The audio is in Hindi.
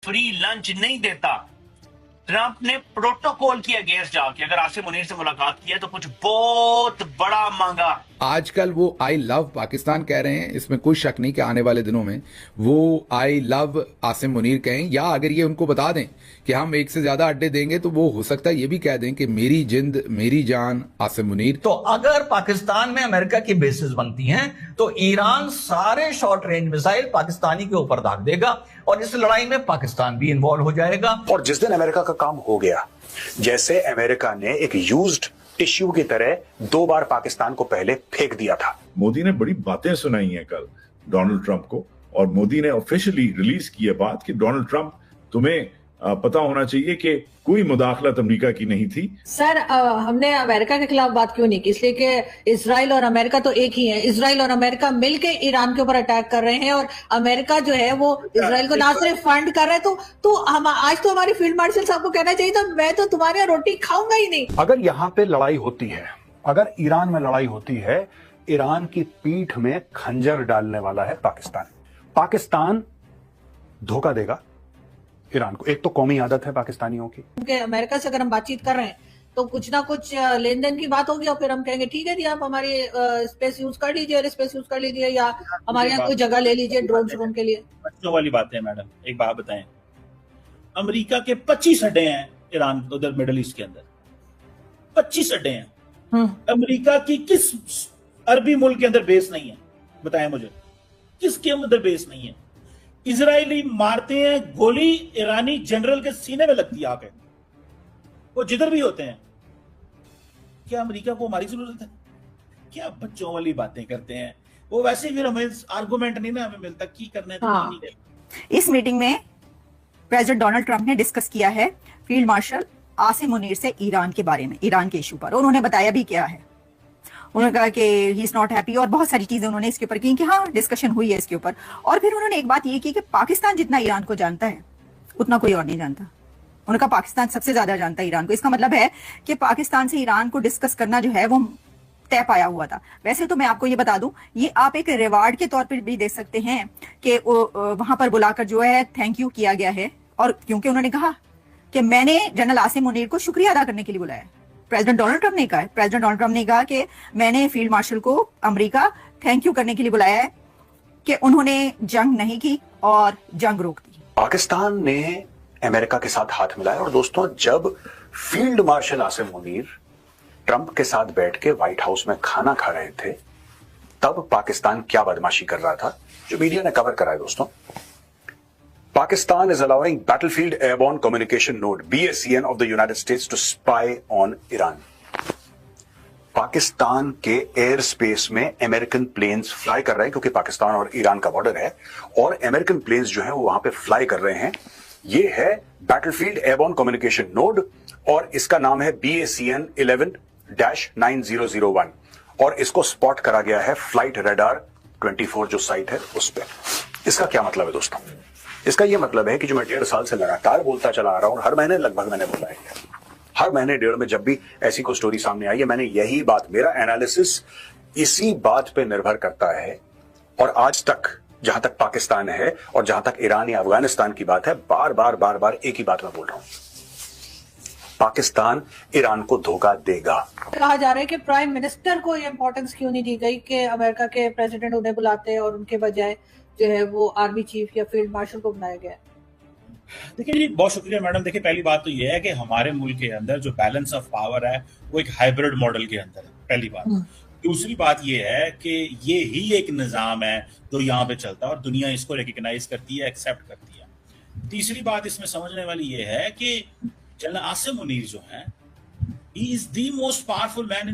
फ्री लंच नहीं देता। ट्रंप ने प्रोटोकॉल के अगेंस्ट जाके अगर आसिम मुनीर से मुलाकात की है तो कुछ बहुत बड़ा मांगा। आजकल वो आई लव पाकिस्तान कह रहे हैं, इसमें कोई शक नहीं कि आने वाले दिनों में वो आई लव आसिम मुनीर कहें, या अगर ये उनको बता दें कि हम एक से ज्यादा अड्डे देंगे तो वो हो सकता है ये भी कह दें कि मेरी जिंद मेरी जान आसिम मुनीर। तो अगर पाकिस्तान में अमेरिका की बेसिस बनती हैं तो ईरान सारे शॉर्ट रेंज मिसाइल पाकिस्तानी के ऊपर दाग देगा और इस लड़ाई में पाकिस्तान भी इन्वॉल्व हो जाएगा। और जिस दिन अमेरिका का काम हो गया, जैसे अमेरिका ने एक यूज्ड टिश्यू की तरह 2 बार पाकिस्तान को पहले फेंक दिया था। मोदी ने बड़ी बातें सुनाई हैं कल डोनाल्ड ट्रंप को, और मोदी ने ऑफिशियली रिलीज की है बात कि डोनाल्ड ट्रंप, तुम्हें पता होना चाहिए कि कोई मुदाखलत अमेरिका की नहीं थी। सर हमने अमेरिका के खिलाफ बात क्यों नहीं की? इसलिए कि इजराइल और अमेरिका तो एक ही है। इजराइल और अमेरिका मिलके ईरान के ऊपर अटैक कर रहे हैं और अमेरिका जो है वो इजराइल को ना सिर्फ फंड कर रहा है। तो हम आज तो हमारी फील्ड मार्शल साहब को कहना चाहिए था मैं तो तुम्हारे यहाँ रोटी खाऊंगा ही नहीं। अगर यहाँ पे लड़ाई होती है, अगर ईरान में लड़ाई होती है, ईरान की पीठ में खंजर डालने वाला है पाकिस्तान। पाकिस्तान धोखा देगा ईरान को। एक तो कौमी आदत है पाकिस्तानियों की क्योंकि अमेरिका से अगर हम बातचीत कर रहे हैं तो कुछ ना कुछ लेन देन की बात होगी और फिर हम कहेंगे ठीक है जी आप हमारी स्पेस यूज कर लीजिए, स्पेस यूज कर लीजिए, या हमारे यहाँ कोई जगह ले लीजिए ड्रोन श्रोन के लिए। बच्चों वाली बात है मैडम। एक बात बताएं, अमेरिका के 25 अड्डे हैं ईरान उधर मिडिल ईस्ट के अंदर, 25 अड्डे हैं। अमेरिका की किस अरबी मुल्क के अंदर बेस नहीं है? बताएं मुझे, किसके अंदर बेस नहीं है? इजरायली मारते हैं गोली, ईरानी जनरल के सीने में लगती है आके, वो जिधर भी होते हैं। क्या अमेरिका को हमारी जरूरत है? क्या बच्चों वाली बातें करते हैं वो? वैसे फिर हमें आर्गुमेंट नहीं ना हमें मिलता की करना है तो नहीं करना। इस मीटिंग में प्रेसिडेंट डोनाल्ड ट्रंप ने डिस्कस किया है फील्ड मार्शल आसिम मुनीर से ईरान के बारे में, ईरान के इशू पर। उन्होंने बताया भी क्या है। उन्होंने कहा कि ही इज नॉट हैप्पी और बहुत सारी चीजें उन्होंने इसके ऊपर की कि हाँ डिस्कशन हुई है इसके ऊपर। और फिर उन्होंने एक बात ये की कि पाकिस्तान जितना ईरान को जानता है उतना कोई और नहीं जानता। उन्होंने कहा पाकिस्तान सबसे ज्यादा जानता है ईरान को। इसका मतलब है कि पाकिस्तान से ईरान को डिस्कस करना जो है वो तय पाया हुआ था। वैसे तो मैं आपको ये बता दूं, ये आप एक रिवार्ड के तौर पर भी देख सकते हैं कि वहां पर बुलाकर जो है थैंक यू किया गया है। और क्योंकि उन्होंने कहा कि मैंने जनरल आसिम मुनीर को शुक्रिया अदा करने के लिए बुलाया। प्रेसिडेंट डोनाल्ड ट्रंप ने कहा, प्रेसिडेंट डोनाल्ड ट्रंप ने कहा कि मैंने फील्ड मार्शल को अमेरिका थैंक यू करने के लिए बुलाया है कि उन्होंने जंग नहीं की और जंग रोक दी। पाकिस्तान ने अमेरिका के साथ हाथ मिलाया। और दोस्तों, जब field marshal Asim Munir Trump के साथ बैठ के व्हाइट हाउस में खाना खा रहे थे, तब पाकिस्तान क्या बदमाशी कर रहा था जो मीडिया ने कवर करा है। दोस्तों, Pakistan is allowing Battlefield Airborne Communication Node (BACN) of the United States to spy on Iran. Pakistan के एयर स्पेस में अमेरिकन प्लेन्स फ्लाई कर रहे हैं, क्योंकि पाकिस्तान और ईरान का बॉर्डर है, और अमेरिकन प्लेन्स जो है वो वहां पे फ्लाई कर रहे हैं। ये है बैटलफील्ड एयरबॉर्न कम्युनिकेशन नोड और इसका नाम है BACN 11-9001 और इसको स्पॉट करा गया है फ्लाइट रेडार 24 जो साइट है उस पर। इसका क्या मतलब है दोस्तों? इसका यह मतलब है कि जो मैं 1.5 साल से लगातार बोलता चला आ रहा हूं, हर महीने लगभग मैंने बोला है, हर महीने 1.5 में जब भी ऐसी कोई स्टोरी सामने आई है, मैंने यही बात, मेरा एनालिसिस इसी बात पे निर्भर करता है। और आज तक जहां तक पाकिस्तान है और जहां तक ईरान या अफगानिस्तान की बात है, बार बार एक ही बात मैं बोल रहा हूं, पाकिस्तान ईरान को धोखा देगा। कहा जा रहा है कि प्राइम मिनिस्टर को ये इंपॉर्टेंस क्यों नहीं दी गई कि अमेरिका के प्रेसिडेंट उन्हें बुलाते हैं और उनके बजाय जो है वो आर्मी चीफ या फील्ड मार्शल को बनाया गया। देखिए जी, बहुत शुक्रिया मैडम। देखिए, पहली बात तो ये है कि हमारे मुल्क के अंदर जो बैलेंस ऑफ पावर है वो एक हाइब्रिड मॉडल के अंदर है, पहली बात। दूसरी बात ये है कि ये ही एक निजाम है जो यहाँ पे चलता है और दुनिया इसको रिकग्नाइज करती है, एक्सेप्ट करती है। तीसरी बात इसमें समझने वाली ये है कि जनरल आसिम मुनीर जो है, he is the most powerful man